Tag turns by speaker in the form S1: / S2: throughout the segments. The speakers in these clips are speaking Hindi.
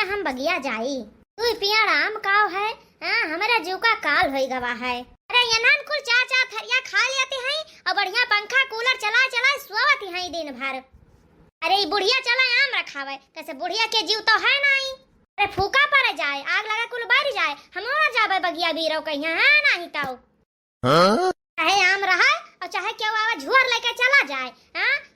S1: चले हम बगिया जाई। तू पिया राम काव है हमारा जीव का काल होई गवा है। अरे यनान कुल चार चार थरिया खा लेते हैं और बढ़िया पंखा कूलर चला चला सोवती हैं दिन भर। अरे बुढ़िया चला आम रखावे कैसे बुढ़िया के जीव तो है नहीं। अरे फूका पड़ जाए आग लगा कुल बारी जाए हम और जाबे बगिया बीरो कहिया है नहीं ताऊ। चाहे आम रहा और चाहे केहू आवा झुआर लेके चला जाए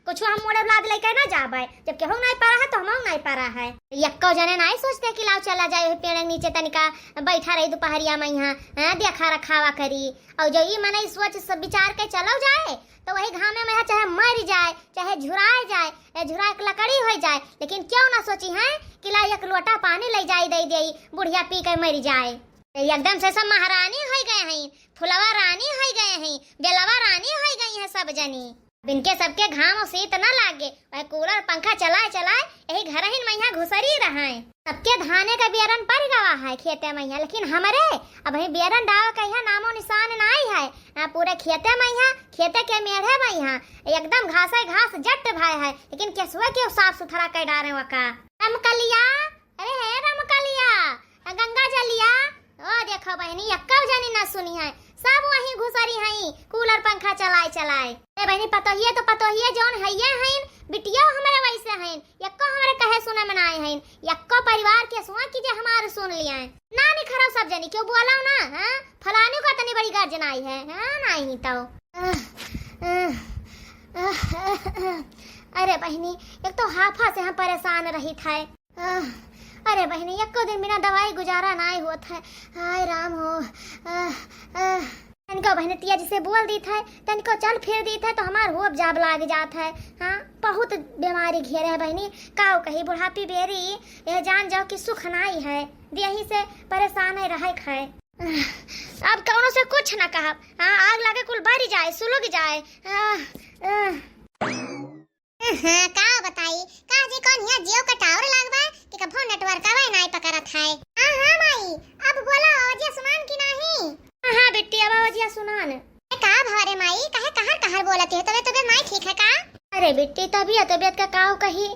S1: कुछ हम मोड़े लाद लेके ना जाबे जब केहू नहीं पारा है तो हम नहीं पारा है। यक्को जने नहीं सोचते कि लाओ चला जाए पेड़ के नीचे तनिका बैठा रही दोपहरिया में यहाँ देखा रखावा करी और जो ई मने सोच सब विचार के चलो जाए तो वही घामे में चाहे मर जाए चाहे झुराए जाए झुरा के लकड़ी हो जाए लेकिन क्यों ना सोची है कि ला एक लोटा पानी ले जाई दे दे बुढ़िया पी के मर जाए। एकदम से सब महारानी हो गए हैं फुलवा रानी हो गए हैं बेलवा रानी हो गई है सब जनी। इनके सबके घाम से इतना लागे वह कूलर पंखा चलाए चलाए यही घर ही मैया घुसरी रहा है। सबके धाने का बियरन पड़ गवा है खेते मैया लेकिन हमारे अब वही बियरन डाल का यहाँ नामो निशान नहीं है। पूरे खेते मैया खेते के मेढ़े मैया एकदम घास जट भाई है लेकिन केसुआ के साफ सुथरा कर डाले वका। रमकलिया अरे है रमकलिया गंगा जलिया ओ देखो बहनी यक्का जानी ना सुनी है सब वहीं घुसरी हैं कूलर पंखा चलाए चलाए। ए बहनी पतोहिए जौन हइये हैं बिटिया हमारे वैसे हैं यक्को हमारे कहे सुने में आए हैं यक्को परिवार के सुआ की जे हमारे सुन लिया है ना निखरो सब जनी क्यों बोला ना फलानी को इतनी बड़ी गर्जन आई है नहीं तो। अरे बहनी एक तो हाफा से हम परेशान रही था। अरे बहनी एक दिन बिना दवाई गुजारा नहीं होता है। हाय राम हो तनिको बहनी तिया जिसे बोल दी था तनिको चल फिर दी था तो हमार होप जाब लाग जाता है। बहुत बीमारी घेरे है बहनी काऊ कही बुढ़ापी बेरी यह जान जाओ कि सुख नहीं है यही से परेशान है रहे खाए। अब कौनों से कुछ ना कहा आग लगे कुल बारी जाए सुलग जाए। का बताई का जी कौन यहाँ जियो का टावर लागबा कि कभो नेटवर्क आवे नहीं पकड़त है। हां माई अब बोला आवाज सुनान की नहीं। हां बेटी अब आवाज सुनान का भरे माई कहे कहां बोलती है तबीयत नहीं ठीक है का। अरे बेटी तबीयत का काऊ कही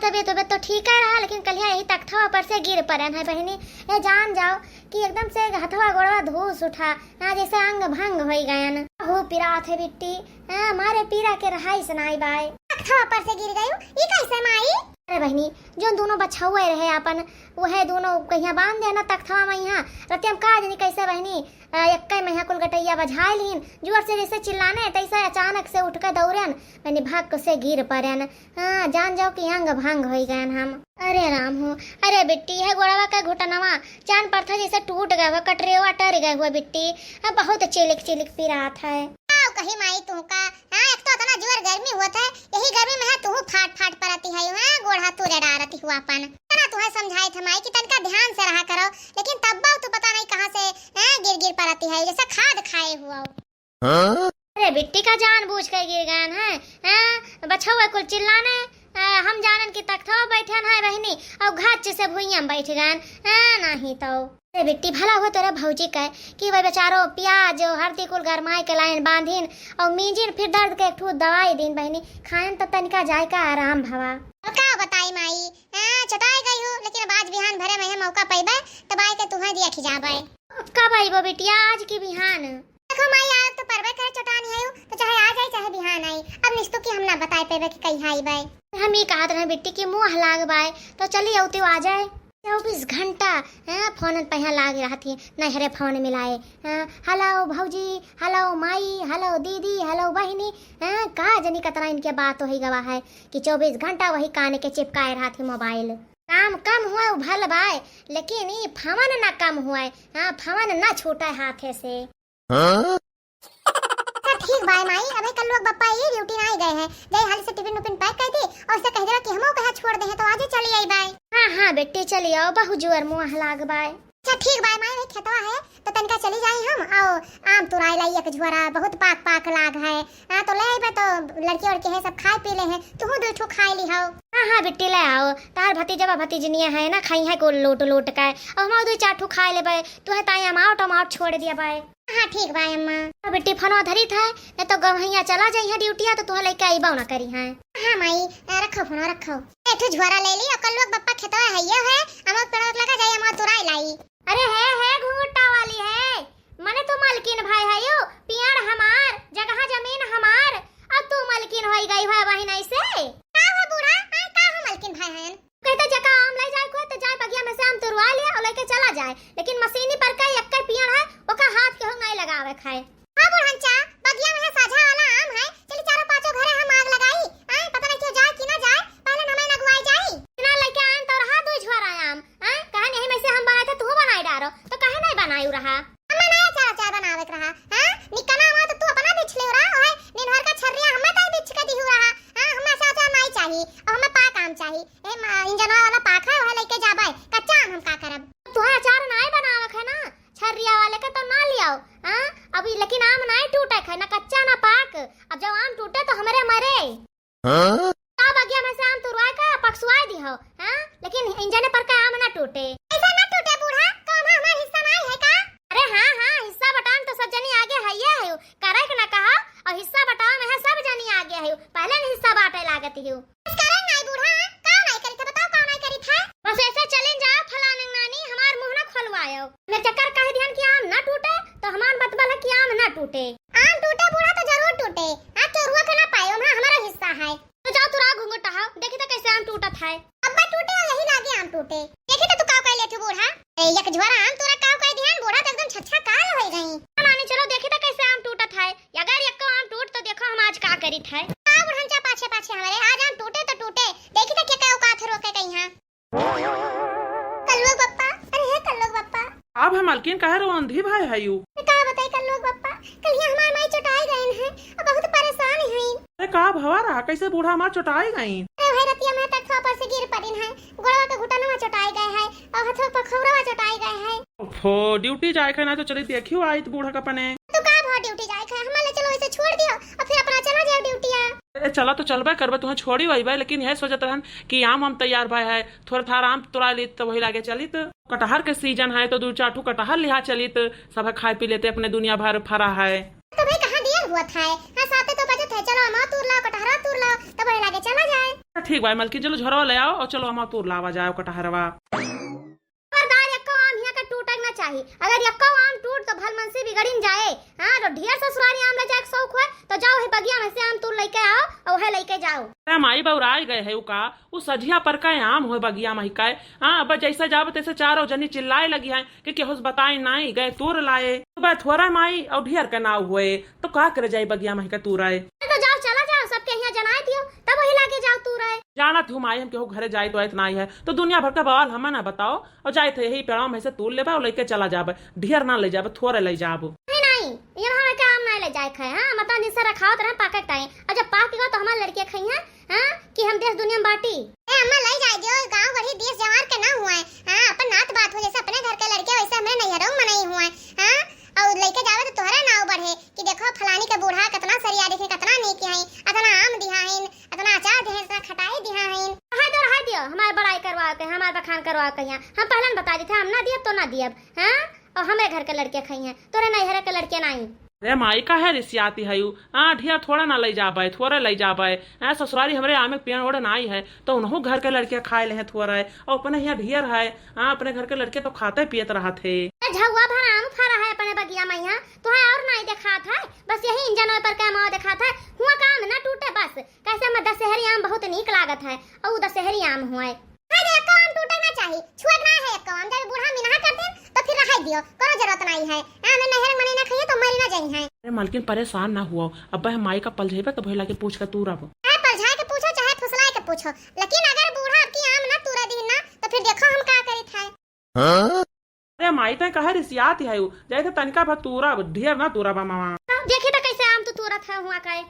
S1: तबीयत तो ठीक है रहा लेकिन कल यही तख्तवा पर से गिर पड़न है बहनी। ये जान जाओ कि एकदम से हथवा गोड़वा धूस उठा जैसे अंग भंग हो गयन हो पिरात है बिट्टी मारे पीरा के रहाई सुनाई बाय तख्तवा पर से गिर गयो ई कैसे माई। अरे बहनी जो दोनों बछुए रहे अपन वह दोनों कहिया बांध देना तख्तवा में यहाँ रतियम का जनी कैसे बहनी एक में कुल गटैया बझाए लीन जोर से जैसे चिल्लाने तैसे अचानक से उठ कर दौड़न मैंने भाग से गिर पड़न। जान जाओ कि अंग भंग हो गए हम। अरे राम हो अरे बिट्टी है गोड़वा का घुटनवा चांद पर था जैसे टूट गया हुआ कटरेवा टर गया हुआ बिट्टी बहुत चिलिक पिरात है। कही माई तू का एक तो इतना जोर गर्मी होता है यही गर्मी में है तू फाट पड़ती है गोड़ा तू रे डारती हुआ अपन ना तुम्हें समझाई थे माई कि तनका ध्यान से रहा करो लेकिन तब तू पता नहीं कहां से गिर पड़ती है जैसे खाद खाए हुआ। अरे बिट्टी का जानबूझ कर गिर गए हैं बछुआ कुल चिल्लाने हम जानन की तख्तवा बैठन है बहनी और घाच से भुइयां बैठ गए नहीं तो। अरे बिट्टी भला हो तेरा भौजी का कि भाई बेचारो प्याज हल्दी कुल गरमाए के लाइन बांधिन और मीजिन फिर दर्द के एक दवाई दिन बहनी खान तो तनिका जाए का आराम भवा। का बताई माई चटाई गई हो लेकिन आज बिहान भरे में मौका पैबे तबाई के तुम्हें दिया खिजाबे कब आईबो बिटिया आज की बिहान। देखो माई आज तो परबे करे चटानी है तो चाहे आ जाए चाहे बिहान आई अब निस्तु की हम ना बताए पेबे कि कहीं आई बाई हम ये कहत रहे बिट्टी की मुंह लाग बाय तो चली औती आ जाए 24 घंटा फोन पे लाग रहती नहीं हरे फोन मिलाए हेलो भौजी हेलो माई हेलो दीदी हेलो बहनी का जनी कतना इनके बात वही गवा है कि 24 घंटा वही कान के चिपकाए रहती मोबाइल। काम कम हुआ भल बाय लेकिन ये फवन ना कम हुआ फवन ना छूटा हाथे से। ठीक बाय माई अबे कल लोग बप्पा ये ड्यूटी नहीं गए हैं गए हाल से टिफिन पैक कर दी और से कह दे कि हमो कहां छोड़ दे हैं तो आजे चली आई बाय। हां बेटी चली आओ बहु जोर मुंह लाग बाय। अच्छा ठीक बाय माई खेतवा है तो तनका चली जाई हम आओ आम तुराई लाई एक झोरा बहुत पाक लाग है तो ले आइबे तो लड़की और के है सब खाए पी ले हैं तू दो ठो खाई ली हो। हां बेटी ले आओ तार भतीजा भतीजनिया है ना खाई है को लोट का और हम दो चार ठो खाए लेबे तू है ताई टमाट छोड़ दिया बाय। हां ठीक बाय अम्मा बेटी फोनो धरी था नहीं तो गवहिया चला जाई है ड्यूटिया तो तोह लेके आईबा ना करी है। हां माई रखो फोनो रखो एठो झोरा ले ली और कल लोग बप्पा खेतवा हइये है हम पेड़ लगा जाई हम तुराई लाई। अरे है घुंघटा वाली है मने तू मालकिन भाई हयो पियाड़ हमार जगह जमीन हमार अब तू मालकिन होई गई है बहिन ऐसे का हो बूढ़ा का हो मालकिन भाई हन कहता जका आम ले जाए को तो जाए बगिया में से आम तुरवा लिया और लेके चला जाए लेकिन मशीनी पर का एक पियाड़ है ओका हाथ के नहीं लगावे खाए। हां बुढ़नचा बगिया में है साझा वाला आम है चली चारों पांचों घरे हम आग लगाई पता नहीं क्यों जाए कि ना जाए पहले हमें लगवाई जाई इतना लेके आन तो रहा दो झोरा आम कहे नहीं में से हम बनाए थे तू बनाई डारो तो कहे नहीं बनाई रहा हम नया चार बनावे रहा हां निकना हुआ तो तू अपना बिछ ले रहा है निनहर का छरिया हमें तो बिछ के दी हुआ हां हमें साचा नहीं चाहिए और हमें पाक आम चाहिए इंजनवा वाला पाक है वह लेके जाबे कच्चा आम हम का करब तू अचार नहीं बनावे है ना छरिया वाले के तो ना लियाओ हां अभी लेकिन आम नहीं टूटे है ना कच्चा ना पाक अब जब आम टूटे तो हमारे मरे हां का बगिया में से आम तुरवाए का पकसवाए दी हो हां लेकिन इंजन पर का आम ना टूटे ऐसा ना टूटे बूढ़ा काम हमारा हिस्सा नहीं है का अरे हां हिस्सा बटान तो सब जनी आगे हइये है करे के ना कहा और हिस्सा बटाव में है सब जनी आगे है पहले नहीं हिस्सा बांटे लागत है करे नहीं बूढ़ा का नहीं करी थे बताओ का नहीं करी थे बस ऐसे चले जाओ फलाने नानी हमार मुंह ना खोलवायो मैं चक्कर कह ध्यान कि आम ना टूटे तो हमार बतबल है कि आम ना टूटे आम टूटे बूढ़ा तो जरूर टूटे आ तो रुआ के ना पायो ना हमारा हिस्सा है तो जाओ तुरा घुंघटा हां देखी तो कैसे आम टूटत है अब टूटे और यही लागे आम टूटे देखी तो तू का कहले थे बूढ़ा एक झोरा आम तोरा का कह ध्यान बूढ़ा तो एकदम छछा काल होई गई नानी चलो देखी तो कैसे आम टूटत है अगर एक आम टूट तो देखो हम आज का करी थे का बुढ़नचा पाछे पाछे हमारे आज आम टूटे तो टूटे देखी तो क्या का औकात रोके कहीं हां कल्लो बप्पा अरे है कल्लो बप्पा
S2: अब हम मालकिन कह रहे हो अंधी भाई है यू
S1: का बताई कल्लो बप्पा कल ये हमार माई चटाई गए हैं अब बहुत परेशान है
S2: अरे का भवा रहा कैसे बूढ़ा हमार चटाई गई
S1: अरे रतिया में तटवा पर से गिर पड़िन है गोड़वा के घुटनवा चटाई गए है और हाथों पर खौरवा चटाई गए है
S2: हो ड्यूटी जाए के ना तो चली देखियो आई तो बूढ़ा कपने
S1: तो का भा ड्यूटी जाए है हम ले चलो इसे छोड़ दियो और फिर अपना चला जाओ ड्यूटिया
S2: अरे चला तो चलबे करबे तुहे छोड़ी वही भाई लेकिन यह सोचत रहन कि आम हम तैयार भाई है थोड़ा थार आम तोड़ा ली तो वही लागे चली तो कटहर के सीजन है तो दो चार ठू कटहर लिहा चली तो सब खाए पी लेते अपने दुनिया भर फरा है
S1: तो भाई कहां दिया हुआ था हां साथे तो बचत है चलो अमा तूर लाओ कटहरा तूर लाओ तब वही लागे चला जाए
S2: ठीक भाई मलकी चलो झोरवा ले आओ और चलो अमा तूर लावा जाओ कटहरवा
S1: खबरदार एको आम यहाँ का टूटक ना चाहिए अगर एको आम टूट तो भल मन से बिगड़िन जाए हां तो ढेर ससुरारी आम ले जाए शौक है तो जाओ है बगिया में से आम तूर लेके आओ और वह लेके जाओ
S2: माई बउराई गए है का उ सजिया पर का आम हो बगिया में का हां अब जैसा जाब तैसे चारों जनी चिल्लाए लगी है कि केहुस बताई नहीं गए तूर लाए तो थोड़ा माई और ढेर का नाव हुए तो का करे जाए बगिया में का तूर आए
S1: तो जाओ चला जाओ सबके यहाँ जनाए दियो तब वही लागे जाओ तूर आए
S2: जाना थू माई हम केहू घरे जाए तो इतना ही है तो दुनिया भर का बवाल हमें ना बताओ और जाए थे यही पेड़ा में से तूर लेबा और लेके चला जाबे ढेर ना ले जाबे थोड़े ले जाबो
S1: नहीं यहाँ में काम नहीं ले जाए खाए हां मता निसे रखावत रहे पाके टाइम और जब पाक गयो तो हमार लड़के खाई हैं हां कि हम देश दुनिया में बाटी ए अम्मा ले जाए दियो गांव गढ़ी देश जवार के ना हुआ है हां अपन नात बात हो जैसे अपने घर के लड़के वैसे हमरे नहीं हरऊ मनाई हुआ है हां और लेके जावे तो तोहरा नाव बढ़े कि देखो फलानी का बूढ़ा कितना सरिया देखे कितना नेक है इतना आम दिहाइन इतना अचार दे इतना खटाई दिहाइन रहा दियो हमार बड़ाई करवा के हमार बखान करवा के हम पहले बता दी थे हम ना दिए तो ना दिए हां और हमारे घर के लड़के खाई हैं तोरे नहीं घर के लड़के नहीं
S2: रे माई का है रिसियाती है ढेर थोड़ा ना ले जाबे थोड़े ले जाबे ससुरारी हमरे आमे पेड़ ओढ़ ना आई है तो उन्हों घर के लड़के खाए ले थोड़ा है और अपने यहाँ ढेर है अपने घर के लड़के तो खाते पियत रहा थे
S1: झुआ भर आम फरा है अपने बगिया में यहाँ तो है और नहीं देखा था बस यही इंजन पर का माँ देखा था हुआ काम ना टूटे बस कैसे में दशहरी आम बहुत नीक लागत है और दशहरी आम हुआ आम टूटे ना चाहिए छुआ ना है एक आम जब बूढ़ा मिनहा करते तो फिर रह दियो कोनो जरूरत नहीं है आम नहर मने ना खाइए तो मर ना जाई है
S2: अरे मालकिन परेशान ना हुआ अब हम माई का पल जेबे तो भइला के पूछ के तू रब
S1: पलझाए के पूछो चाहे फुसलाए के पूछो लेकिन अगर बूढ़ा की आम ना तूरा दी ना तो फिर देखो हम का करी था
S2: अरे माई ते कहे रिसियाती है जैसे तनका भर तूरा ढेर ना तूरा बा मामा
S1: देखी तो कैसे आम तो तूरा था हुआ काए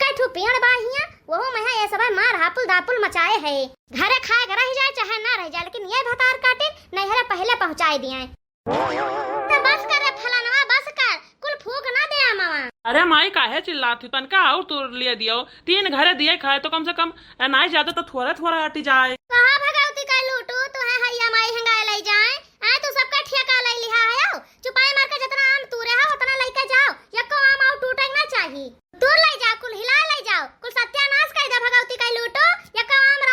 S1: कठु पेड़ बाहिया वो में है ये सब मार हापुल दापुल मचाए है घरे खाए घर रह जाए चाहे ना रह जाए लेकिन ये भतार काटे नहरा पहले पहुंचाए दिए तो बस कर रे फलानवा बस कर कुल फूक ना दे मामा
S2: अरे माई काहे चिल्लाती तनका और तू लिए दियो 3 घरे दिए खाए तो कम से कम नहीं ज्यादा तो थोड़ा थोड़ा हटी जाए
S1: कहां भगवती का लूटू तो है हैया माई हंगाए ले जाए तो सबका ठेका ले लिहा है चुपाई मार के जितना आम तूरे है उतना लेके जाओ यको आम आउ टूटे ना चाहिए दूर ले जाओ कुल हिला ले जाओ कुल सत्यानाश कर दे भगवती का लूटो यको आम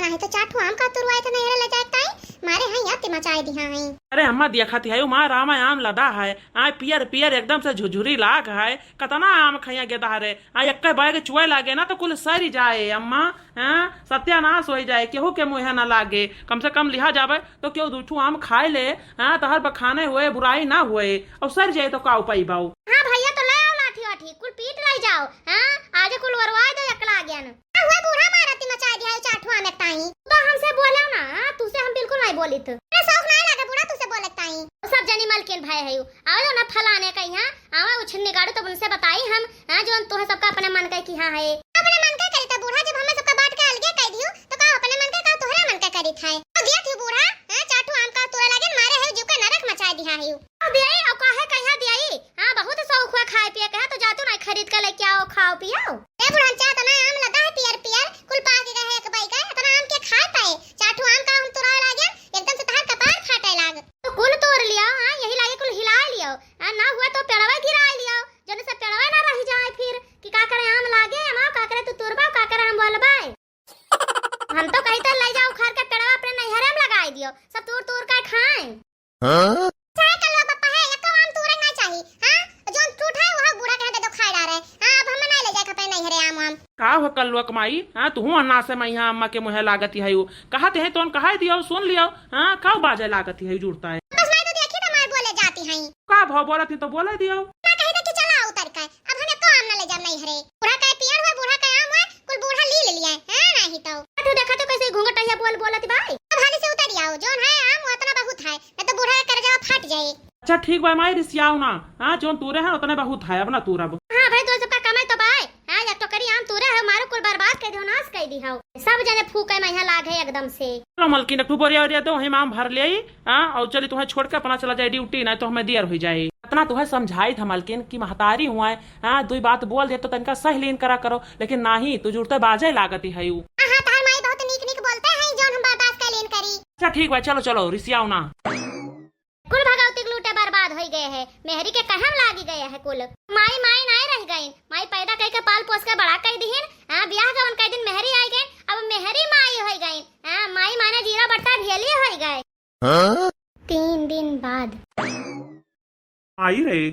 S1: नहीं तो चाठू आम का तुरवाए थे नहीं ले जाए ताई मारे हैं या ते मचाए दिया हैं।
S2: अरे अम्मा दिया खाती है माँ रामा आम लदा है आ पियर पियर एकदम से झुझुरी लाग है कतना आम खैया गेदा रे आ एक बैग चुए लागे ना तो कुल सरी जाए अम्मा। हाँ सत्यानाश हो जाए केहू के मुँह ना लागे कम से कम लिहा जावे तो क्यों दूठू आम खाए ले। हाँ तहर बखाने हुए बुराई ना हुए और सर जाए तो का उपाय बाऊ।
S1: हाँ भैया तो ले आओ लाठी वाठी कुल पीट लाई जाओ। हाँ आज कुल वरवाए दो एकला आ गया ना हुए बूढ़ा मारती मचाए दिया चाठू आम ताई तो हमसे बोले ना तुसे हम बिल्कुल नहीं बोली थ शौक नहीं लगा बूढ़ा तुसे बोले ताई सब जनी मलकिन भाई है आवे ना फलाने का यहाँ आवा उछन्नी गाड़ो तो उनसे बताई हम। हां जो तोहे सबका अपने मन का की हां है अपने मन का करी तो बूढ़ा जब हमें सबका बांट के अलगे कह दियो तो का अपने मन का तोहरा मन का करी थाए तो दिया थी बूढ़ा। हां चाठू आम का तोरा लगे मारे है जो का नरक मचा दिया है अब दिया और काहे कहिया दिया। हां बहुत शौक हुआ खाए पिए कहा तो जातू नहीं खरीद के लेके आओ खाओ पियो ए बूढ़ा चाह तना आम लगा है पियर पियर कुल पाक गए एक बाई का इतना आम के खाए पाए चाठू आम का हम तोरा लागे एकदम से तहार कपार फाटे लाग तो कुल तोड़ लियो। हां यही लागे कुल हिला लियो ना हुआ तो पेड़वा गिरा लियो जने से पेड़वा ना रह जाए फिर कि का करे आम लागे अमा का करे तू तुरबा का करे हम बोलबाए हम तो कहते ले जाओ खर के पेड़वा अपने नैहरे में लगाई दियो सब तोड़ तोड़ के खाएं। हां चाहे कलवा पप्पा है एक आम तोड़े ना चाहिए। हां जो टूटा है वह बूढ़ा कहते तो खाए डाले। हां अब हम नहीं ले जाए खपे नैहरे आम आम
S2: का हो कल कमाई। हाँ तू अन्ना से मैं यहाँ अम्मा के मुँह लागती है कहते हैं तो कहा दियो सुन लियो। हाँ का बाजे लागती है जुड़ता है
S1: बस मैं तो देखी तो मार बोले जाती हैं
S2: का भाव बोला थी तो बोले दियो
S1: मैं कही कि चला उतर के अब हमें को आम ना ले जा नैहरे बूढ़ा का पियर हुआ बूढ़ा का आम हुआ कुल बूढ़ा ले लिया है नहीं तो देखा तो कैसे घूंघटैया बोल बोलती भाई अब हाली से उतर आओ जोन है आम उतना बहुत है नहीं तो बूढ़ा कर जाओ फट जाए।
S2: अच्छा ठीक भाई माई रिसियाओ ना। हाँ जोन तूरे हैं उतने बहुत है अब ना तू रब।
S1: हां भाई तो सबका कमाई तो भाई। हां या तो करी आम तूरे है मारो कुल बर्बाद कर दो नाश कर दी हो सब जने फूके में यहां लाग है एकदम से।
S2: चलो मलकिन तू बोरिया ओरिया दो हम आम भर ले। हां और चली तुम्हें छोड़ के अपना चला जाए ड्यूटी नहीं तो हमें देर हो जाए इतना तुम्हें समझाई था मलकिन की महतारी हुआ है। हाँ दो बात बोल दे तो तनका सही लीन करा करो लेकिन नहीं तू जुड़ते बाजे लागती है यू।
S1: हां तार माई बहुत नीक नीक बोलते हैं जोन हम बर्बाद का लीन करी।
S2: अच्छा ठीक भाई चलो चलो रिसियाओ ना
S1: कुल भगवती लूटे बर्बाद हो गए हैं मेहरी के कहम लागी गए हैं कुल माई माई नहीं रह गई माई पैदा कई के पाल पोस के बड़ा कर दीहिन। हां ब्याह का उनका दिन मेहरी आई गई अब मेहरी माई हो गई। हां माई माने जीरा बट्टा ढेली हो गए। 3 दिन बाद
S2: आई रे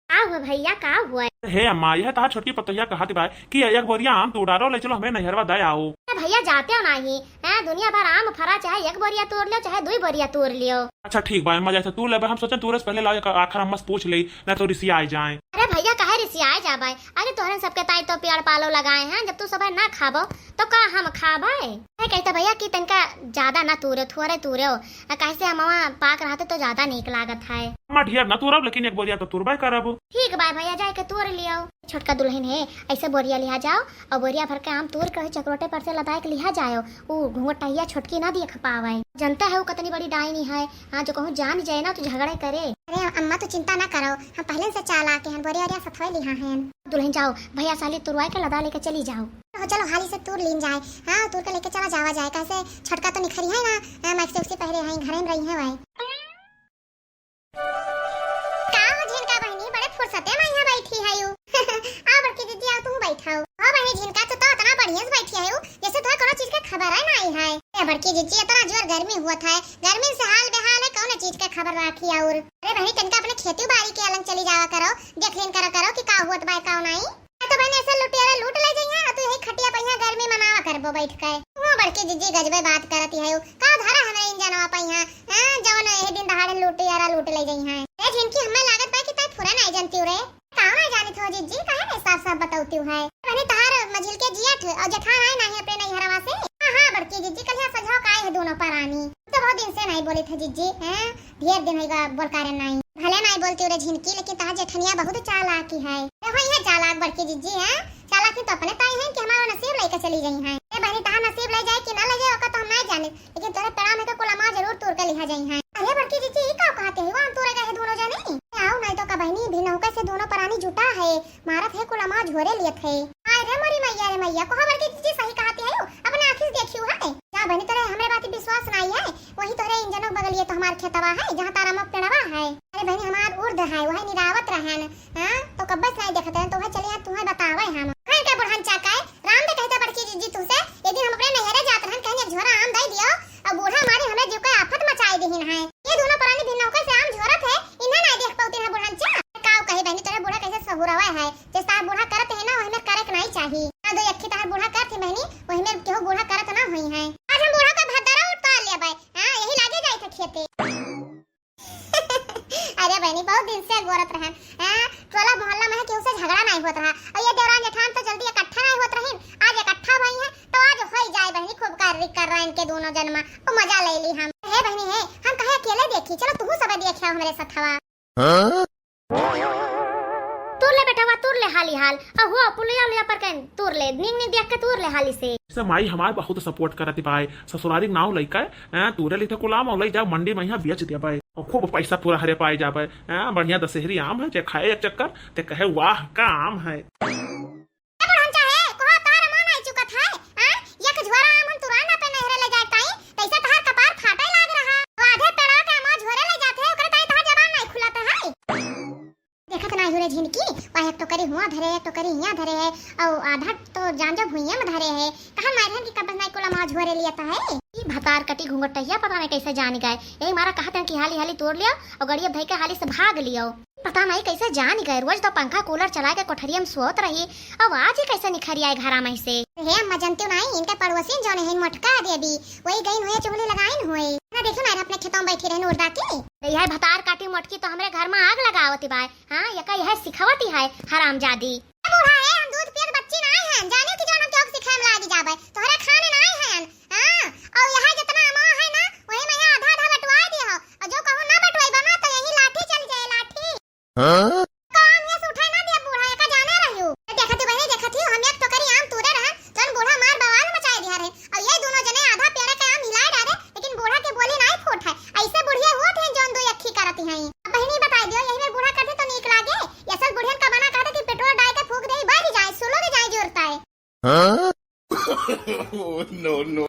S1: का हुआ भैया का हुआ
S2: हे अम्मा यह तहार छोटकी पतैया कहती बा कि एक बोरिया आम तू उड़ारो ले चलो हमें नहरवा दे आओ।
S1: भैया जाते हो नहीं है दुनिया भर आम फरा चाहे एक बोरिया तोड़ लियो चाहे 2 बोरिया तोड़ लियो।
S2: अच्छा ठीक बा अम्मा जैसे तू ले हम सोचे तू पहले ला आखिर हम पूछ ले ना तो रिसिया आ जाए।
S1: अरे भैया कहे रिसिया जाबे अरे तोहरे सबके ताई तो पेड़ पालो लगाए हैं जब तू सब ना खाबो तो का हम खाबे है कहते भैया कि तनका ज्यादा ना तोरे थोड़े तोरे हो कैसे हम पाक रहते तो ज्यादा नीक लागत है।
S2: अम्मा ढेर ना तोड़ब लेकिन एक बोरिया तो तुरबा करब।
S1: ठीक बा भैया जाए के तोड़ लियो छोटका दुल्हन है ऐसे बोरिया लिया जाओ और बोरिया भर के आम तोड़ के चक्रोटे पर से लदा के लिया जाओ वो घूंघटैया छोटकी ना देख पावे जनता है वो कितनी बड़ी डायनी है। हाँ जो कहूँ जान जाए ना तो झगड़े करे। अरे अम्मा तो चिंता ना करो हम पहले से चाला के हैं बोरिया ओरिया सफाई लिया है दुल्हन जाओ भैया साली तुरवाए के लदा लेके चली जाओ। तो चलो हाली से तूर लीन जाए। हाँ तूर के लेके चला जावा जाए कैसे छटका तो निखरी है ना मैक्सी उसी पहरे हैं घरे में रही है भाई का हो झिनका बहनी बड़े फुर्सते में यहाँ बैठी है यू आ बड़की दीदी आ तू बैठा हो हां बहनी झिनका तो इतना बढ़िया से बैठी है यू जैसे तो कोनो चीज का खबर है ना आई है। ए बड़की दीदी इतना जोर गर्मी हुआ था गर्मी से हाल बेहाल है कौन चीज का खबर राखी और अरे बहनी तनका अपने खेती बाड़ी के अलग चली जावा करो देख लेन करो कि का हुआ बा का नहीं तो बहनी ऐसे लुटेरा लूट ले जाइए तो यही खटिया पहिया गर्मी मनावा करबो बैठ के। वो बड़की दीदी गजबे बात करती है का धारा हमें इन जनवा पहिया जवन ए दिन दहाड़े लुटेरा लूट ले जाई है ए झिनकी हमें लागत बा कि तय फुरा नहीं जानती रे का नहीं जानी थो जीजी काहे ने साफ साफ बताउती है बहनी तार मझिल के जियठ और जेठा है नहीं अपने नहीं हरवा से। हां बड़की जीजी कल सजाओ काय है दोनों परानी तो बहुत दिन से नहीं बोली थे जीजी हैं ढेर दिन होगा बोल कारण नहीं भले नहीं बोलती रे झिनकी लेकिन तार जेठनिया बहुत चालाकी है वही है चालाक बड़की जीजी हैं चालाकी तो अपने ताई हैं कि हमारा नसीब लेके चली गई हैं। ए बहनी तार नसीब ले जाए कि ना ले जाए ओका तो हम नहीं जाने लेकिन तोरे पेड़ा में तो कुलमा जरूर तोड़ के लिहा जाई हैं। अरे बड़की जीजी ई का कहते हो हम तोरे गए दोनों जने आओ नहीं तो का बहनी भी नौका से दोनों परानी जुटा है मारत है कुलमा झोरे लियत है। हाय रे मरी मैया रे मैया कोहा बड़की जीजी सही कहती है अपने आंखों से देखियो है जा बहनी तोरे हमरे बात विश्वास नहीं है वही तोरे इंजनों बगलिए तो हमार खेतवा है जहां तारा मक पेड़वा है। अरे बहनी हमार उर्द है वही निरावत रहन हां तो कब्बस नहीं देखते हैं तो वह चलिए तुम्हें बतावे हम हां का बुढ़न चाका राम दे कहता बड़की जीजी तुसे यदि हम अपने नहरे जात रहन कहने झोरा आम बहनी वही में केहू बूढ़ा करत ना हुई है। आज हम बूढ़ा का भदरा उतार लिया भाई। हां यही लागे जाए थे खेते। अरे बहनी बहुत दिन से गोरत रहे। हां टोला मोहल्ला में केहू से झगड़ा नहीं होत रहा और ये देवरान जेठान तो जल्दी इकट्ठा नहीं होत रही। आज इकट्ठा भई है तो आज होई जाए बहनी खूब कार्य कर रहे इनके दोनों जन्मा तो मजा ले ली हम। हे बहनी हे हम कहे अकेले देखी चलो तू सब देखिया हमरे साथ हवा। तूर ले बेटा तूर ले हाली हाल हो पुलिया लिया पर कन तूर ले नींग नी देख के तूर ले हाली से
S2: माई हमार बहुत सपोर्ट करती भाई ससुरारी नाव लइका तूरे लिखे कुलाम और लई जा मंडी में यहाँ बेच दिया भाई और खूब पैसा पूरा हरे पाए जा भाई बढ़िया दशहरी आम है जे खाए एक चक्कर ते कहे वाह का आम है।
S1: झिनकी वाह एक तो करी हुआ धरे एक तो करी हिया धरे है और आधा तो जांजा भुइया में धरे है कहां मारन की कबस नहीं कोला मां झोरे लिया है। ई भतार कटी घुंघटैया पता नहीं कैसे जान गए यही मारा कहते हैं कि हाली हाली तोड़ लिया और गड़िया भाई के हाली से भाग लियो पता नहीं कैसे जान गए। रोज तो पंखा कूलर चला के कोठरिया में सोत रही अब आज ही कैसे निखरी आए घरा में से। हे अम्मा जानते नहीं इनके पड़ोसी जो है मटका देवी वही गई हुए चुगली लगाइन हुए ना देखे मैं अपने खेतों में बैठी रहने उड़दा के यह भतार काटी मटकी तो हमरे घर में आग लगावती बाय। हां यह सिखावती है हरामजादी। बूढ़ा है हम दूध पियत बच्ची नहीं है जाने की जोन हम क्यों सिखाए में लागी जाबे तोहरे खाने नहीं है। हां और यह जितना अमा है ना वही में आधा आधा बटवाई दियो और जो कहूं ना बटवाई बना तो यही लाठी चल जाए लाठी। हां काम ये उठाई ना दिया बूढ़ा का जाने रहियो देखती बहनी देखती हम एक टोकरी आम तोड़े रहे जन बूढ़ा मार बवाल मचाए दिया रे और ये दोनों जने आधा पेड़ के आम हिला डाले लेकिन बूढ़ा के बोली नहीं फूट है ऐसे बुढ़िया हुआ थे जोन दो अखी करती हैं। बहनी बता दियो यही में बूढ़ा करते तो नीक लागे ये सब बुढ़ियन का बना कहते कि पेट्रोल डाल के फूक दे बढ़ जाए सोलो दे जाए जोरता है।
S3: no, no.